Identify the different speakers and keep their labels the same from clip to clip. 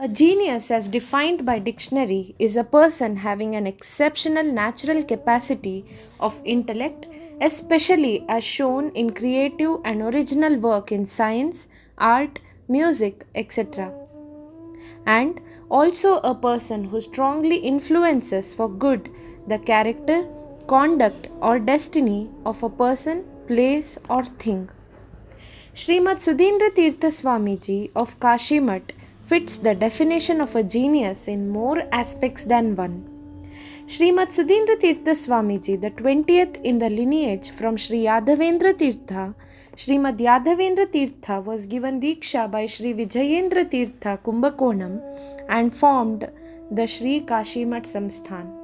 Speaker 1: A genius, as defined by dictionary, is a person having an exceptional natural capacity of intellect, especially as shown in creative and original work in science, art, music, etc. And also a person who strongly influences for good the character, conduct, or destiny of a person, place, or thing. Srimad Sudhindra Tirtha Swamiji of Kashimat fits the definition of a genius in more aspects than one. Srimad Sudhindra Tirtha Swamiji, the 20th in the lineage from Sri Yadavendra Tirtha, Srimad Yadavendra Tirtha was given Diksha by Sri Vijayendra Tirtha Kumbakonam and formed the Sri Kashimat Samsthan.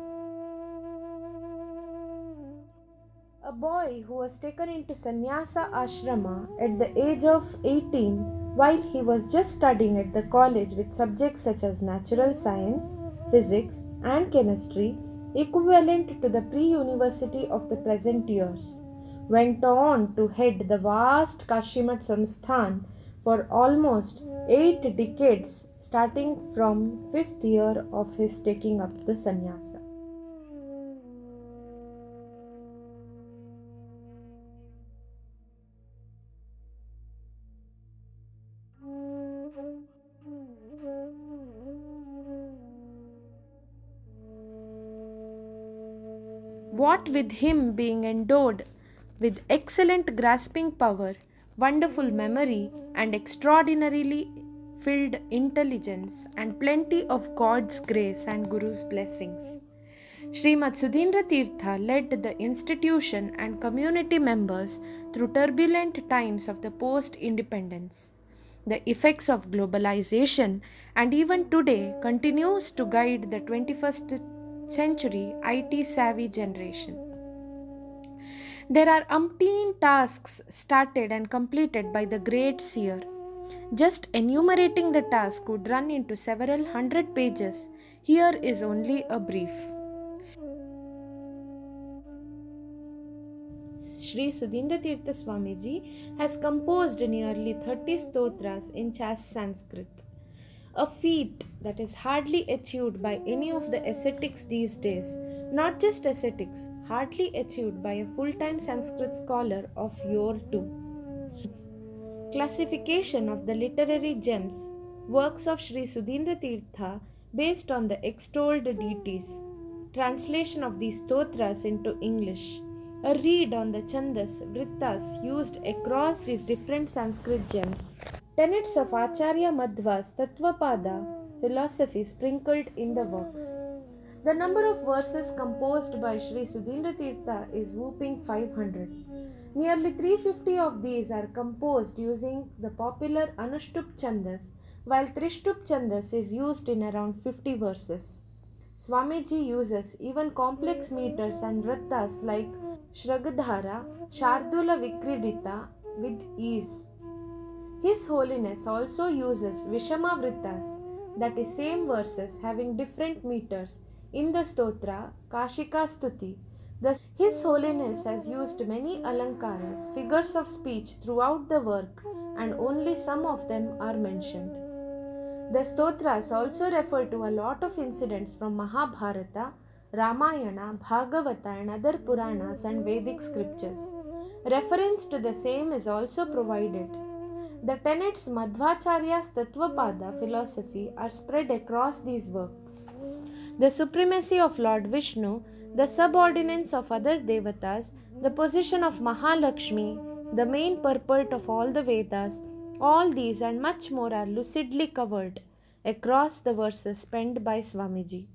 Speaker 1: A boy who was taken into sannyasa ashrama at the age of 18 while he was just studying at the college with subjects such as natural science, physics, and chemistry, equivalent to the pre university of the present years, went on to head the vast Kashimat Samsthan for almost 8 decades, starting from 5th year of his taking up the sannyasa. What with him being endowed with excellent grasping power, wonderful memory, and extraordinarily filled intelligence, and plenty of God's grace and Guru's blessings. Srimad Sudhindra Tirtha led the institution and community members through turbulent times of the post independence. The effects of globalization and even today continues to guide the 21st century IT savvy generation. There are umpteen tasks started and completed by the great seer. Just enumerating the task would run into several hundred pages. Here is only a brief. Sri Sudhindra Tirtha Swamiji has composed nearly 30 stotras in Chas Sanskrit, a feat that is hardly achieved by any of the ascetics these days. Not just ascetics, hardly achieved by a full time Sanskrit scholar of your too. Classification of the literary gems, works of Sri Sudhindra Tirtha based on the extolled deities, translation of these stotras into English, a read on the chandas, vrittas used across these different Sanskrit gems, tenets of Acharya Madhva's Tattvapada philosophy sprinkled in the works. The number of verses composed by Sri Sudhindra Tirtha is whooping 500. Nearly 350 of these are composed using the popular Anushtup Chandas, while Trishtup Chandas is used in around 50 verses. Swamiji uses even complex meters and vrittas like Shragadhara, Shardula Vikridita with ease. His Holiness also uses Vishama Vrittas, that is, same verses having different meters, in the Stotra Kashika Stuti. His Holiness has used many alankaras, figures of speech throughout the work, and only some of them are mentioned. The stotras also refer to a lot of incidents from Mahabharata, Ramayana, Bhagavata, and other Puranas and Vedic scriptures. Reference to the same is also provided. The tenets Madhvacharya's Tattvapada philosophy are spread across these works. The supremacy of Lord Vishnu, the subordinance of other devatas, the position of Mahalakshmi, the main purport of all the Vedas, all these and much more are lucidly covered across the verses penned by Swamiji.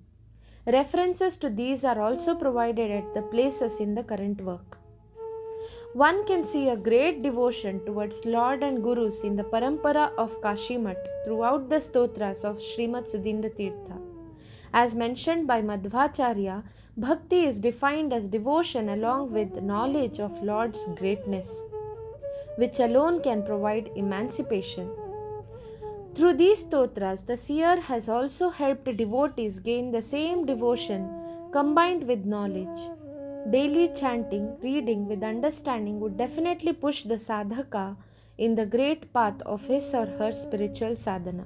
Speaker 1: References to these are also provided at the places in the current work. One can see a great devotion towards Lord and Gurus in the parampara of Kashimat throughout the stotras of Srimad Sudhindra Tirtha. As mentioned by Madhvacharya, bhakti is defined as devotion along with knowledge of Lord's greatness, which alone can provide emancipation. Through these stotras, the seer has also helped devotees gain the same devotion combined with knowledge. Daily chanting, reading with understanding would definitely push the sadhaka in the great path of his or her spiritual sadhana.